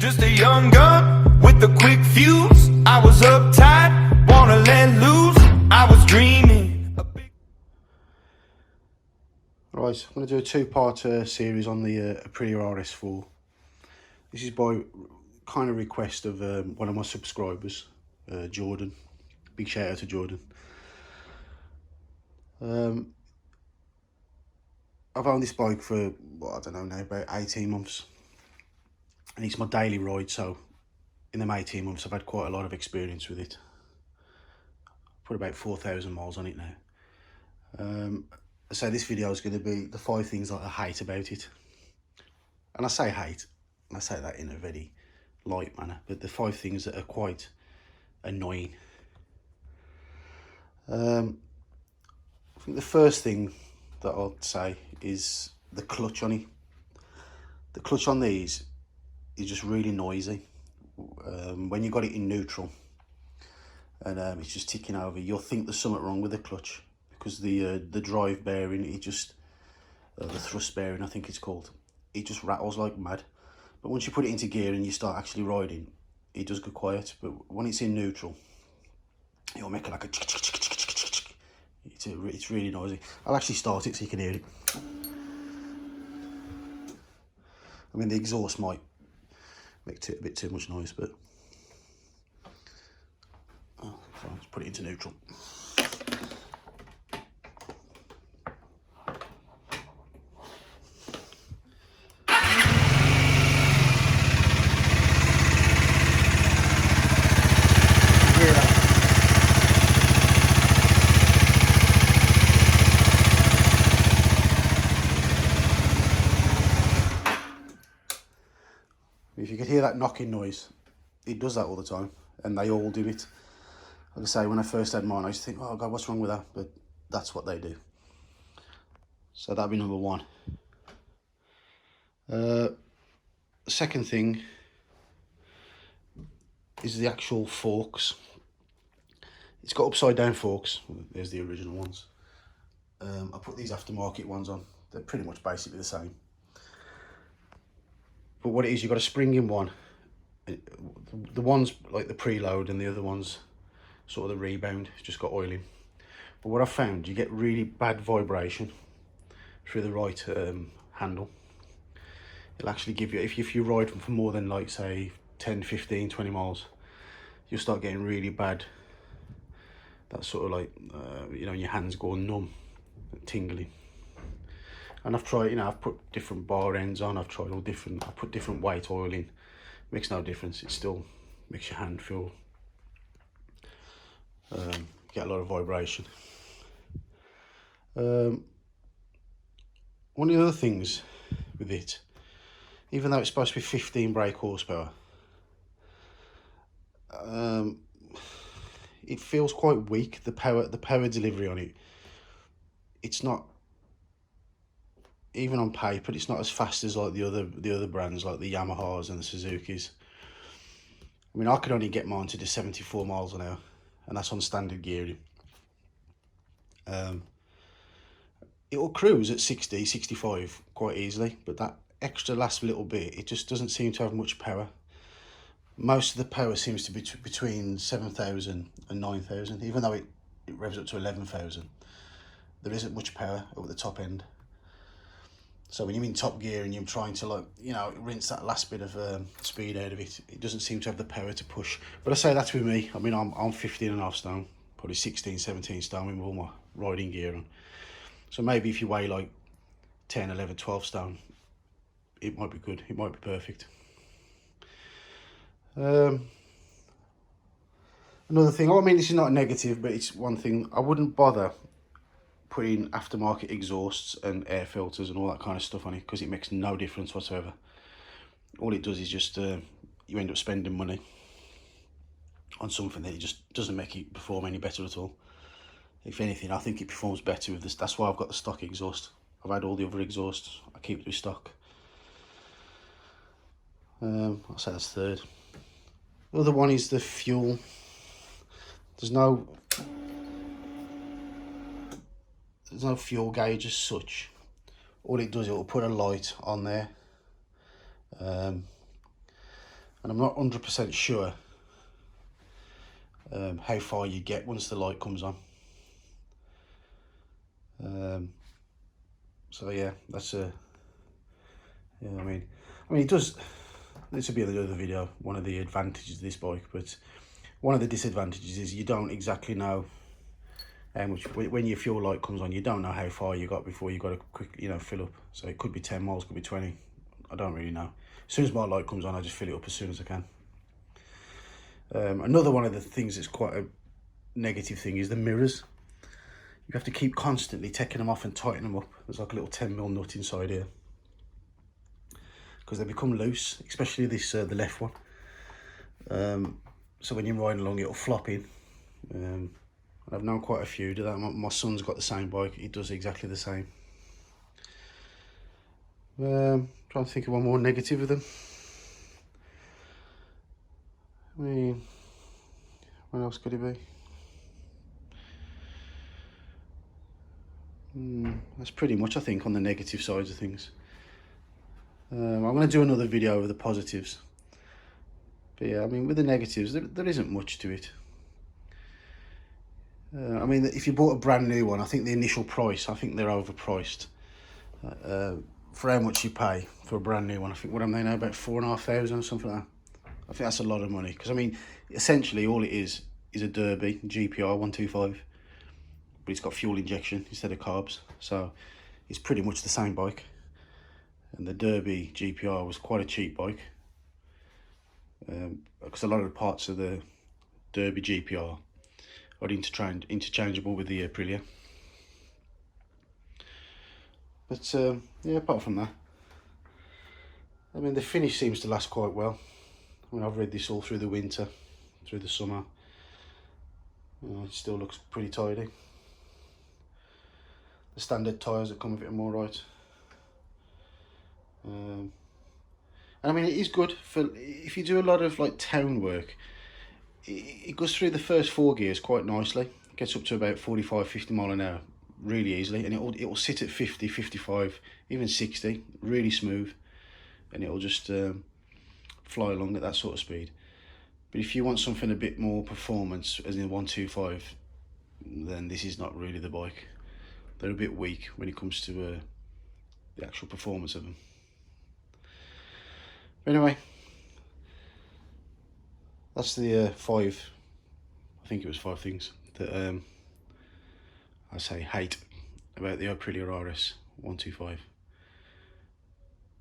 Just a young gun with a quick fuse. I was uptight, wanna let loose. I was dreaming. Right, I'm going to do a two-part series on the Aprilia Rs4. This is by kind of request of one of my subscribers, Jordan. Big shout out to Jordan. I've owned this bike for, well, I don't know now, about 18 months. And it's my daily ride, so in them 18 months I've had quite a lot of experience with it. Put about 4,000 miles on it now. So this video is going to be the 5 things that I hate about it. And I say hate, and I say that in a very light manner, but the 5 things that are quite annoying. I think the first thing that I'll say is the clutch on it. The clutch on these is just really noisy. When you got it in neutral and it's just ticking over, you'll think there's something wrong with the clutch, because the drive bearing, it just the thrust bearing, I think it's called, it just rattles like mad. But once you put it into gear and you start actually riding, it does go quiet. But when it's in neutral, it'll make like a it's really noisy. I'll actually start it so you can hear it. I mean, the exhaust might make it a bit too much noise, but let's put it into neutral. If you could hear that knocking noise, it does that all the time, and they all do it. Like I say, when I first had mine, I used to think, oh God, what's wrong with that? But that's what they do. So that'd be number 1. Second thing is the actual forks. It's got upside down forks. There's the original ones. I put these aftermarket ones on. They're pretty much basically the same. But what it is, you've got a spring in one. The ones like the preload, and the other ones sort of the rebound, it's just got oil in. But what I've found, you get really bad vibration through the right handle. It'll actually give you, if you ride for more than, like, say 10, 15, 20 miles, you'll start getting really bad, that sort of like, you know, your hands go numb, tingling. And I've tried, you know, I've put different bar ends on, I've tried all different, I put different weight oil in, makes no difference. It still makes your hand feel, get a lot of vibration. One of the other things with it, even though it's supposed to be 15 brake horsepower, it feels quite weak. The power delivery on it, it's not, even on paper, it's not as fast as like the other brands, like the Yamahas and the Suzukis. I mean, I could only get mine to do 74 miles an hour, and that's on standard gearing. It'll cruise at 60, 65 quite easily, but that extra last little bit, it just doesn't seem to have much power. Most of the power seems to be between 7,000 and 9,000, even though it revs up to 11,000. There isn't much power at the top end. So when you're in top gear and you're trying to, like, you know, rinse that last bit of speed out of it, it doesn't seem to have the power to push. But I say that's with me. I mean, I'm 15.5 stone, probably 16, 17 stone with all my riding gear on. So maybe if you weigh like 10, 11, 12 stone, it might be good. It might be perfect. Another thing, I mean, this is not a negative, but it's one thing. I wouldn't bother putting aftermarket exhausts and air filters and all that kind of stuff on it, because it makes no difference whatsoever. All it does is just you end up spending money on something that it just doesn't make it perform any better at all. If anything, I think it performs better with this. That's why I've got the stock exhaust. I've had all the other exhausts, I keep it with stock. I'll say that's third. The other one is the fuel. There's no fuel gauge as such. All it does, it will put a light on there, and I'm not 100% sure how far you get once the light comes on. So yeah, that's a yeah. I mean, it does. This will be another video. One of the advantages of this bike, but one of the disadvantages is you don't exactly know how much. When your fuel light comes on, you don't know how far you got before you got to quick, fill up. So it could be 10 miles, could be 20. I don't really know. As soon as my light comes on, I just fill it up as soon as I can. Another one of the things that's quite a negative thing is the mirrors. You have to keep constantly taking them off and tightening them up. There's like a little 10mm nut inside here, because they become loose, especially this the left one. So when you're riding along, it'll flop in. I've known quite a few do that. My son's got the same bike. He does exactly the same. Trying to think of one more negative of them. I mean, what else could it be? That's pretty much, I think, on the negative sides of things. I'm going to do another video of the positives. But yeah, I mean, with the negatives, there isn't much to it. I mean, if you bought a brand new one, I think the initial price, I think they're overpriced. For how much you pay for a brand new one, I think, what am they now, about 4,500 or something like that? I think that's a lot of money, because I mean, essentially all it is a Derby GPR 125, but it's got fuel injection instead of carbs, so it's pretty much the same bike. And the Derby GPR was quite a cheap bike, because a lot of the parts of the Derby GPR are interchangeable with the Aprilia. But yeah, apart from that, I mean, the finish seems to last quite well. I mean, I've read this all through the winter, through the summer. It still looks pretty tidy. The standard tyres that come with it are more right. And I mean, it is good for if you do a lot of like town work. It goes through the first 4 gears quite nicely. It gets up to about 45-50 mile an hour really easily, and it will sit at 50, 55, even 60, really smooth, and it will just fly along at that sort of speed. But if you want something a bit more performance, as in 125, then this is not really the bike. They're a bit weak when it comes to the actual performance of them. But anyway, that's the 5, I think it was 5 things that I say hate about the Aprilia RS 125.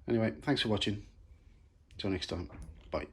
Anyway, thanks for watching. Until next time, bye.